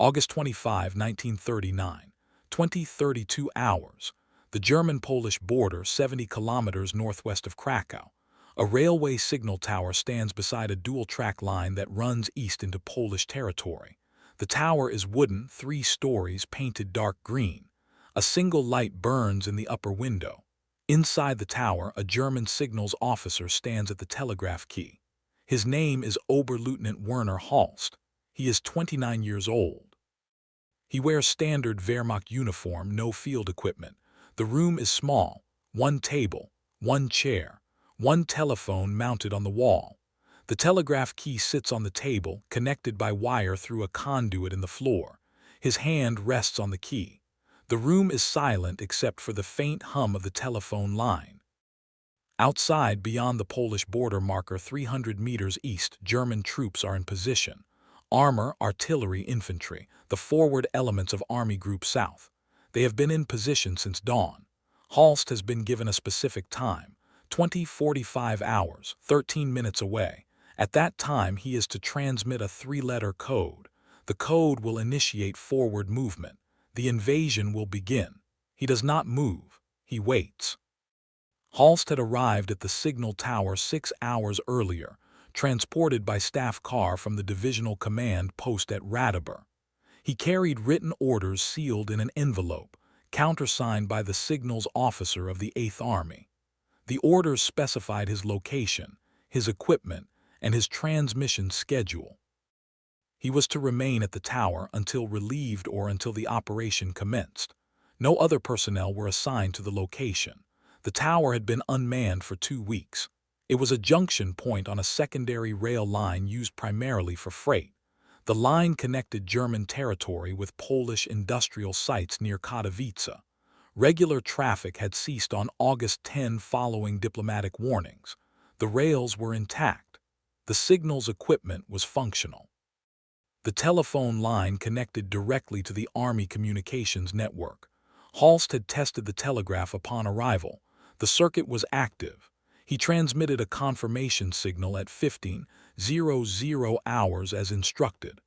August 25, 1939, 20:32 hours. The German-Polish border 70 kilometers northwest of Krakow. A railway signal tower stands beside a dual-track line that runs east into Polish territory. The tower is wooden, 3 stories, painted dark green. A single light burns in the upper window. Inside the tower, a German signals officer stands at the telegraph key. His name is Oberleutnant Werner Holst. He is 29 years old. He wears standard Wehrmacht uniform, no field equipment. The room is small: 1 table, 1 chair, 1 telephone mounted on the wall. The telegraph key sits on the table, connected by wire through a conduit in the floor. His hand rests on the key. The room is silent except for the faint hum of the telephone line. Outside, beyond the Polish border marker 300 meters east, German troops are in position. Armor, artillery, infantry, the forward elements of Army Group South. They have been in position since dawn. Holst has been given a specific time: 20:45 hours, 13 minutes away. At that time, he is to transmit a 3-letter code. The code will initiate forward movement. The invasion will begin. He does not move. He waits. Holst had arrived at the signal tower 6 hours earlier, transported by staff car from the divisional command post at Radaber. He carried written orders sealed in an envelope, countersigned by the signals officer of the 8th Army. The orders specified his location, his equipment, and his transmission schedule. He was to remain at the tower until relieved or until the operation commenced. No other personnel were assigned to the location. The tower had been unmanned for 2 weeks. It was a junction point on a secondary rail line used primarily for freight. The line connected German territory with Polish industrial sites near Katowice. Regular traffic had ceased on August 10 following diplomatic warnings. The rails were intact. The signals equipment was functional. The telephone line connected directly to the Army communications network. Holst had tested the telegraph upon arrival. The circuit was active. He transmitted a confirmation signal at 15:00 hours as instructed.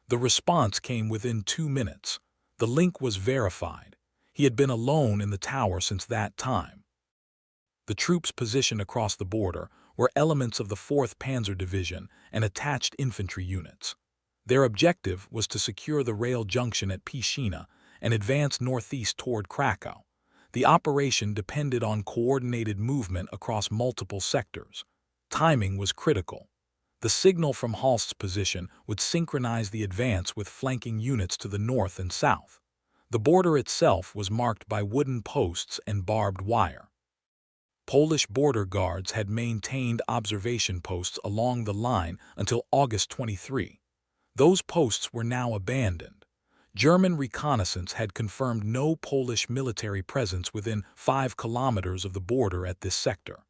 The response came within 2 minutes. The link was verified. He had been alone in the tower since that time. The troops positioned across the border were elements of the 4th Panzer Division and attached infantry units. Their objective was to secure the rail junction at Piszczyn and advance northeast toward Krakow. The operation depended on coordinated movement across multiple sectors. Timing was critical. The signal from Holst's position would synchronize the advance with flanking units to the north and south. The border itself was marked by wooden posts and barbed wire. Polish border guards had maintained observation posts along the line until August 23. Those posts were now abandoned. German reconnaissance had confirmed no Polish military presence within 5 kilometers of the border at this sector.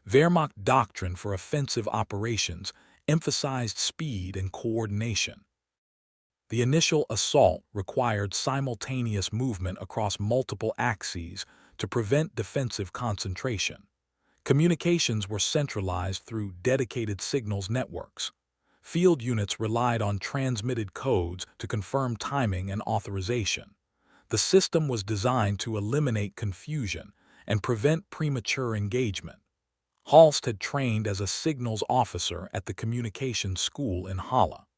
Wehrmacht doctrine for offensive operations emphasized speed and coordination. The initial assault required simultaneous movement across multiple axes to prevent defensive concentration. Communications were centralized through dedicated signals networks. Field units relied on transmitted codes to confirm timing and authorization. The system was designed to eliminate confusion and prevent premature engagement. Holst had trained as a signals officer at the communications school in Halle.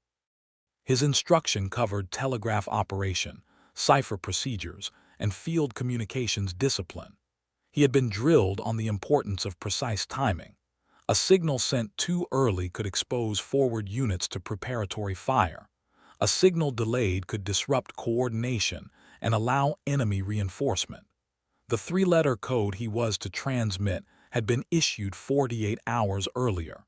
His instruction covered telegraph operation, cipher procedures, and field communications discipline. He had been drilled on the importance of precise timing. A signal sent too early could expose forward units to preparatory fire. A signal delayed could disrupt coordination and allow enemy reinforcement. The 3-letter code he was to transmit had been issued 48 hours earlier.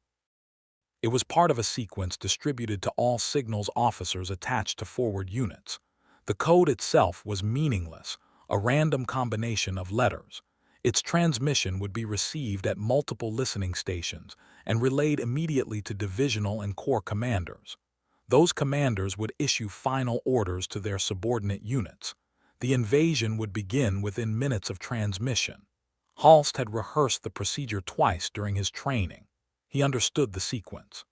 It was part of a sequence distributed to all signals officers attached to forward units. The code itself was meaningless, a random combination of letters. Its transmission would be received at multiple listening stations and relayed immediately to divisional and corps commanders. Those commanders would issue final orders to their subordinate units. The invasion would begin within minutes of transmission. Holst had rehearsed the procedure twice during his training. He understood the sequence.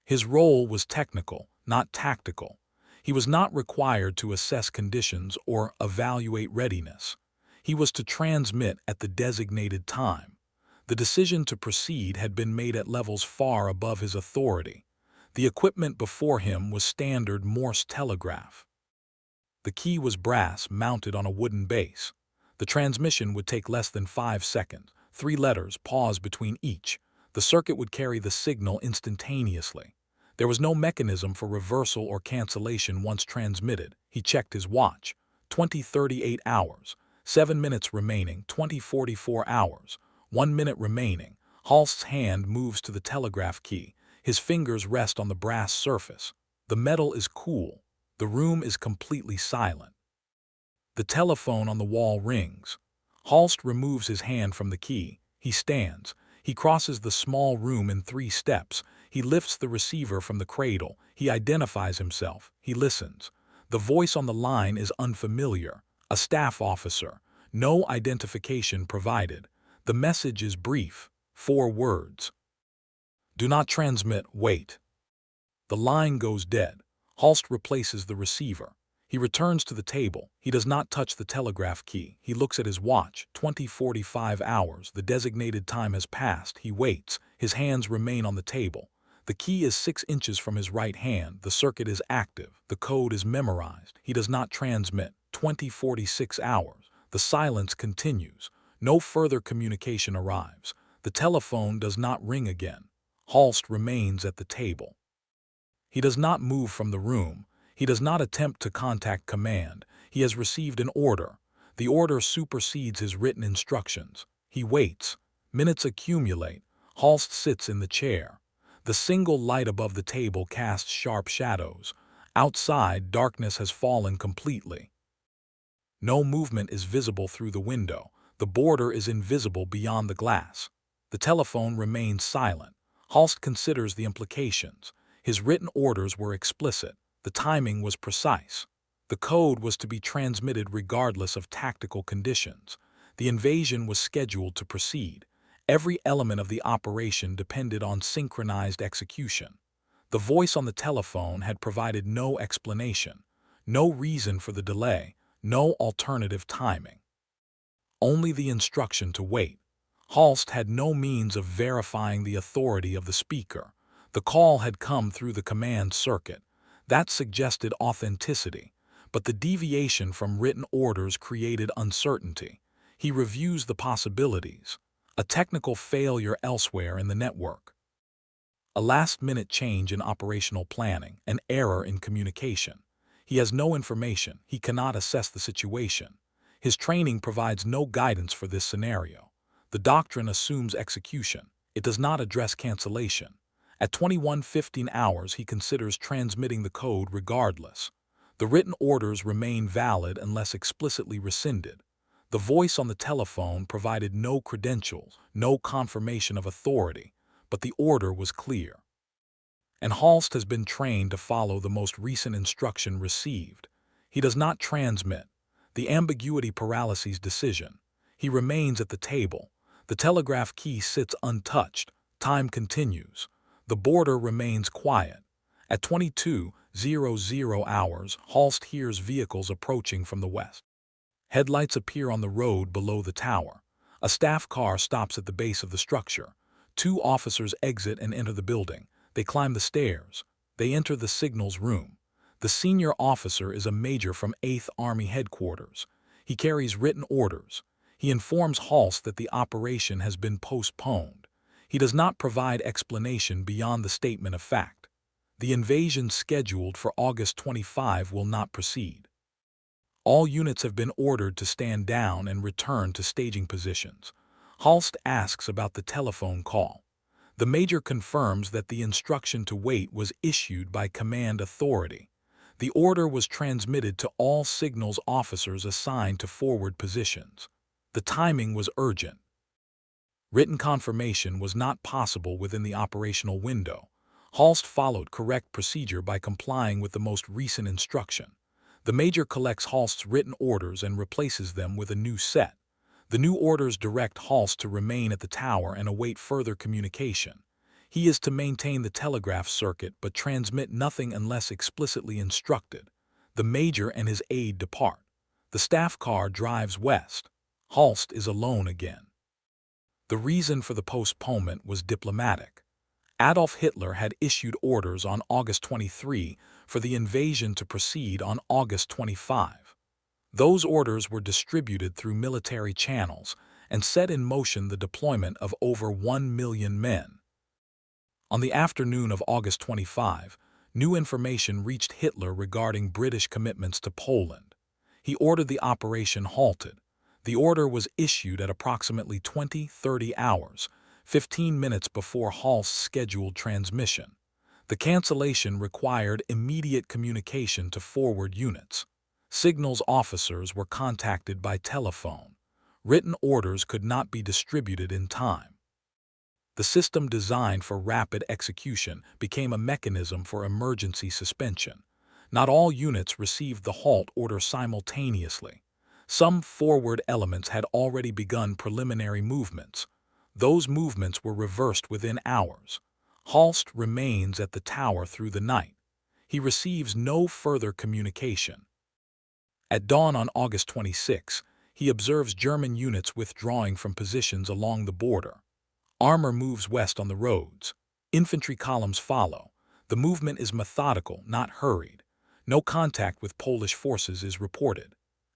His role was technical, not tactical. He was not required to assess conditions or evaluate readiness. He was to transmit at the designated time. The decision to proceed had been made at levels far above his authority. The equipment before him was standard Morse telegraph. The key was brass, mounted on a wooden base. The transmission would take less than 5 seconds, 3 letters, pause between each. The circuit would carry the signal instantaneously. There was no mechanism for reversal or cancellation once transmitted. He checked his watch. 20:38 hours. 7 minutes remaining. 20:44 hours. 1 minute remaining. Holst's hand moves to the telegraph key. His fingers rest on the brass surface. The metal is cool. The room is completely silent. The telephone on the wall rings. Holst removes his hand from the key. He stands. He crosses the small room in 3 steps. He lifts the receiver from the cradle. He identifies himself. He listens. The voice on the line is unfamiliar. A staff officer. No identification provided. The message is brief. 4 words. Do not transmit. Wait. The line goes dead. Holst replaces the receiver. He returns to the table. He does not touch the telegraph key. He looks at his watch. 20:45 hours. The designated time has passed. He waits. His hands remain on the table. The key is 6 inches from his right hand. The circuit is active. The code is memorized. He does not transmit. 20:46 hours. The silence continues. No further communication arrives. The telephone does not ring again. Holst remains at the table. He does not move from the room. He does not attempt to contact command. He has received an order. The order supersedes his written instructions. He waits. Minutes accumulate. Holst sits in the chair. The single light above the table casts sharp shadows. Outside, darkness has fallen completely. No movement is visible through the window. The border is invisible beyond the glass. The telephone remains silent. Holst considers the implications. His written orders were explicit. The timing was precise. The code was to be transmitted regardless of tactical conditions. The invasion was scheduled to proceed. Every element of the operation depended on synchronized execution. The voice on the telephone had provided no explanation, no reason for the delay, no alternative timing. Only the instruction to wait. Holst had no means of verifying the authority of the speaker. The call had come through the command circuit. That suggested authenticity, but the deviation from written orders created uncertainty. He reviews the possibilities. A technical failure elsewhere in the network. A last-minute change in operational planning, an error in communication. He has no information. He cannot assess the situation. His training provides no guidance for this scenario. The doctrine assumes execution. It does not address cancellation. At 21:15 hours, he considers transmitting the code regardless. The written orders remain valid unless explicitly rescinded. The voice on the telephone provided no credentials, no confirmation of authority, but the order was clear. And Holst has been trained to follow the most recent instruction received. He does not transmit. The ambiguity paralyses decision. He remains at the table. The telegraph key sits untouched. Time continues. The border remains quiet. At 22:00 hours, Holst hears vehicles approaching from the west. Headlights appear on the road below the tower. A staff car stops at the base of the structure. 2 officers exit and enter the building. They climb the stairs. They enter the signals room. The senior officer is a major from 8th Army Headquarters. He carries written orders. He informs Holst that the operation has been postponed. He does not provide explanation beyond the statement of fact. The invasion scheduled for August 25 will not proceed. All units have been ordered to stand down and return to staging positions. Holst asks about the telephone call. The major confirms that the instruction to wait was issued by command authority. The order was transmitted to all signals officers assigned to forward positions. The timing was urgent. Written confirmation was not possible within the operational window. Holst followed correct procedure by complying with the most recent instruction. The major collects Holst's written orders and replaces them with a new set. The new orders direct Holst to remain at the tower and await further communication. He is to maintain the telegraph circuit but transmit nothing unless explicitly instructed. The major and his aide depart. The staff car drives west. Holst is alone again. The reason for the postponement was diplomatic. Adolf Hitler had issued orders on August 23 for the invasion to proceed on August 25. Those orders were distributed through military channels and set in motion the deployment of over 1 million men. On the afternoon of August 25, new information reached Hitler regarding British commitments to Poland. He ordered the operation halted. The order was issued at approximately 20:30 hours, 15 minutes before Holst's scheduled transmission. The cancellation required immediate communication to forward units. Signals officers were contacted by telephone. Written orders could not be distributed in time. The system designed for rapid execution became a mechanism for emergency suspension. Not all units received the halt order simultaneously. Some forward elements had already begun preliminary movements. Those movements were reversed within hours. Holst remains at the tower through the night. He receives no further communication. At dawn on August 26, he observes German units withdrawing from positions along the border. Armor moves west on the roads. Infantry columns follow. The movement is methodical, not hurried. No contact with Polish forces is reported.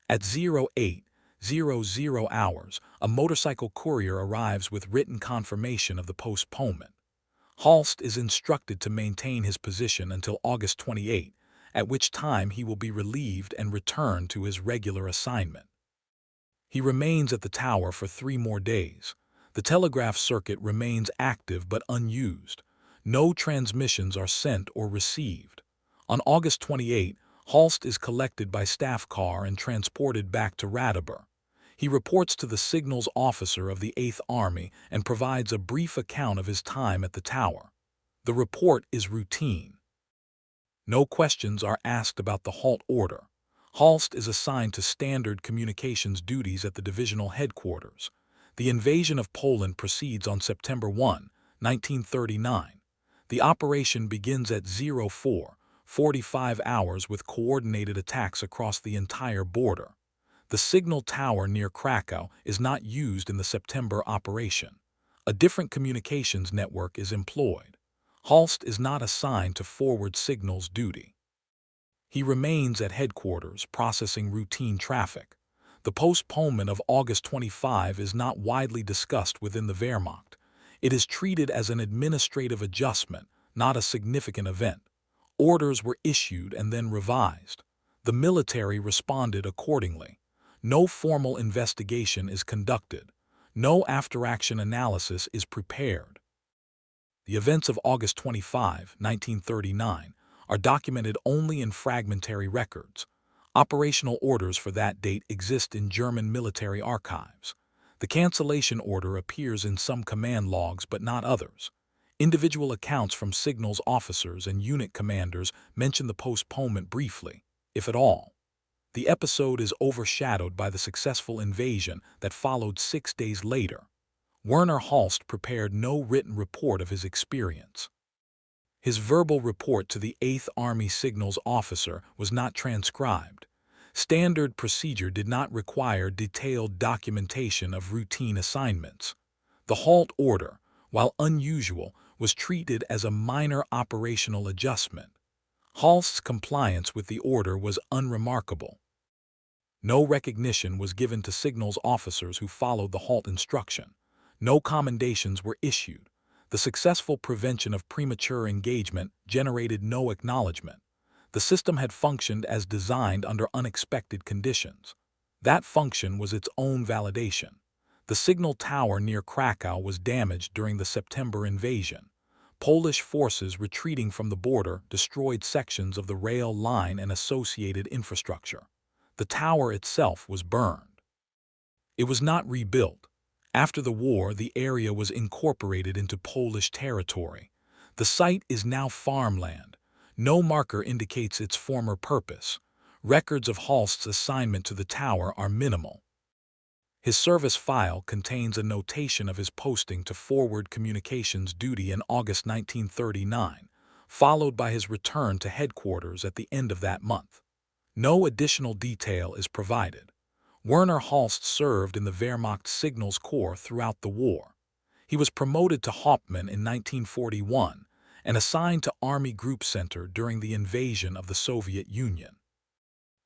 At 08:00 hours, a motorcycle courier arrives with written confirmation of the postponement. Holst is instructed to maintain his position until August 28, at which time he will be relieved and return to his regular assignment. He remains at the tower for 3 more days. The telegraph circuit remains active but unused. No transmissions are sent or received. On August 28, Holst is collected by staff car and transported back to Radibor. He reports to the signals officer of the 8th Army and provides a brief account of his time at the tower. The report is routine. No questions are asked about the halt order. Holst is assigned to standard communications duties at the divisional headquarters. The invasion of Poland proceeds on September 1, 1939. The operation begins at 04:45 hours with coordinated attacks across the entire border. The signal tower near Krakow is not used in the September operation. A different communications network is employed. Holst is not assigned to forward signals duty. He remains at headquarters processing routine traffic. The postponement of August 25 is not widely discussed within the Wehrmacht. It is treated as an administrative adjustment, not a significant event. Orders were issued and then revised. The military responded accordingly. No formal investigation is conducted. No after-action analysis is prepared. The events of August 25, 1939, are documented only in fragmentary records. Operational orders for that date exist in German military archives. The cancellation order appears in some command logs but not others. Individual accounts from signals officers and unit commanders mention the postponement briefly, if at all. The episode is overshadowed by the successful invasion that followed 6 days later. Werner Holst prepared no written report of his experience. His verbal report to the 8th Army signals officer was not transcribed. Standard procedure did not require detailed documentation of routine assignments. The halt order, while unusual, was treated as a minor operational adjustment. Holst's compliance with the order was unremarkable. No recognition was given to signals officers who followed the halt instruction. No commendations were issued. The successful prevention of premature engagement generated no acknowledgement. The system had functioned as designed under unexpected conditions. That function was its own validation. The signal tower near Krakow was damaged during the September invasion. Polish forces retreating from the border destroyed sections of the rail line and associated infrastructure. The tower itself was burned. It was not rebuilt. After the war, the area was incorporated into Polish territory. The site is now farmland. No marker indicates its former purpose. Records of Holst's assignment to the tower are minimal. His service file contains a notation of his posting to forward communications duty in August 1939, followed by his return to headquarters at the end of that month. No additional detail is provided. Werner Holst served in the Wehrmacht Signals Corps throughout the war. He was promoted to Hauptmann in 1941 and assigned to Army Group Center during the invasion of the Soviet Union.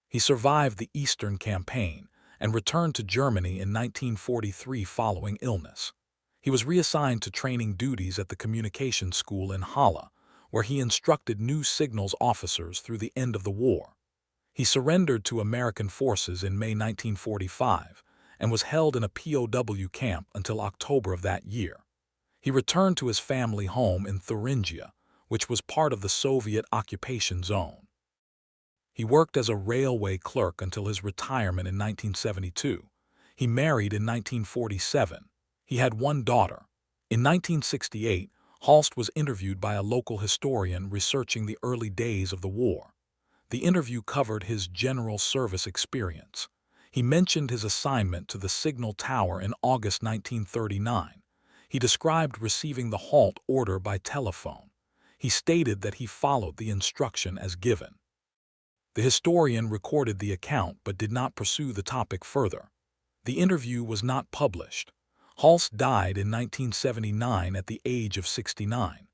He survived the Eastern Campaign and returned to Germany in 1943 following illness. He was reassigned to training duties at the Communications School in Halle, where he instructed new signals officers through the end of the war. He surrendered to American forces in May 1945 and was held in a POW camp until October of that year. He returned to his family home in Thuringia, which was part of the Soviet occupation zone. He worked as a railway clerk until his retirement in 1972. He married in 1947. He had one daughter. In 1968, Holst was interviewed by a local historian researching the early days of the war. The interview covered his general service experience. He mentioned his assignment to the signal tower in August 1939. He described receiving the halt order by telephone. He stated that he followed the instruction as given. The historian recorded the account but did not pursue the topic further. The interview was not published. Holst died in 1979 at the age of 69.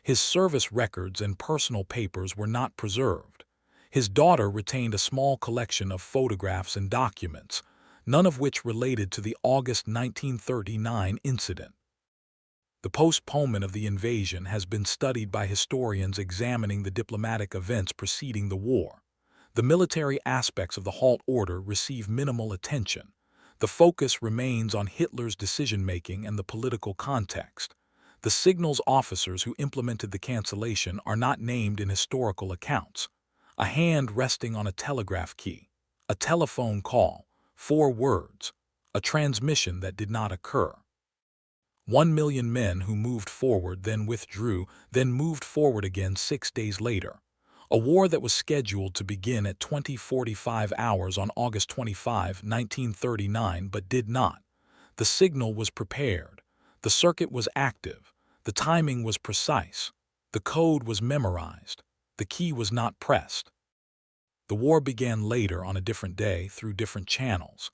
His service records and personal papers were not preserved. His daughter retained a small collection of photographs and documents, none of which related to the August 1939 incident. The postponement of the invasion has been studied by historians examining the diplomatic events preceding the war. The military aspects of the halt order receive minimal attention. The focus remains on Hitler's decision-making and the political context. The signals officers who implemented the cancellation are not named in historical accounts. A hand resting on a telegraph key, a telephone call, 4 words, a transmission that did not occur. 1 million men who moved forward, then withdrew, then moved forward again 6 days later. A war that was scheduled to begin at 20:45 hours on August 25, 1939, but did not. The signal was prepared. The circuit was active. The timing was precise. The code was memorized. The key was not pressed. The war began later on a different day through different channels.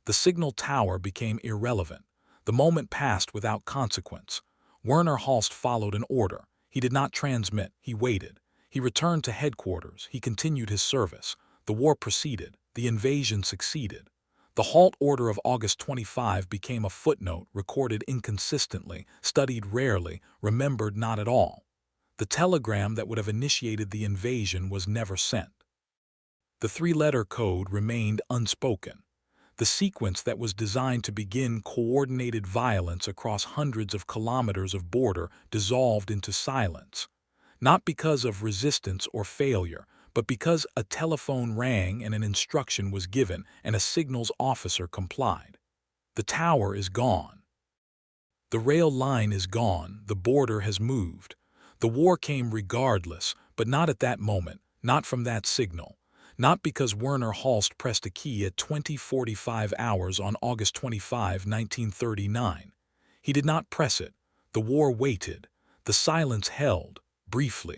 The signal tower became irrelevant. The moment passed without consequence. Werner Holst followed an order. He did not transmit. He waited. He returned to headquarters. He continued his service. The war proceeded. The invasion succeeded. The halt order of August 25 became a footnote, recorded inconsistently, studied rarely, remembered not at all. The telegram that would have initiated the invasion was never sent. The 3-letter code remained unspoken. The sequence that was designed to begin coordinated violence across hundreds of kilometers of border dissolved into silence. Not because of resistance or failure, but because a telephone rang and an instruction was given and a signals officer complied. The tower is gone. The rail line is gone. The border has moved. The war came regardless, but not at that moment, not from that signal. Not because Werner Holst pressed a key at 20:45 hours on August 25, 1939. He did not press it. The war waited. The silence held, briefly.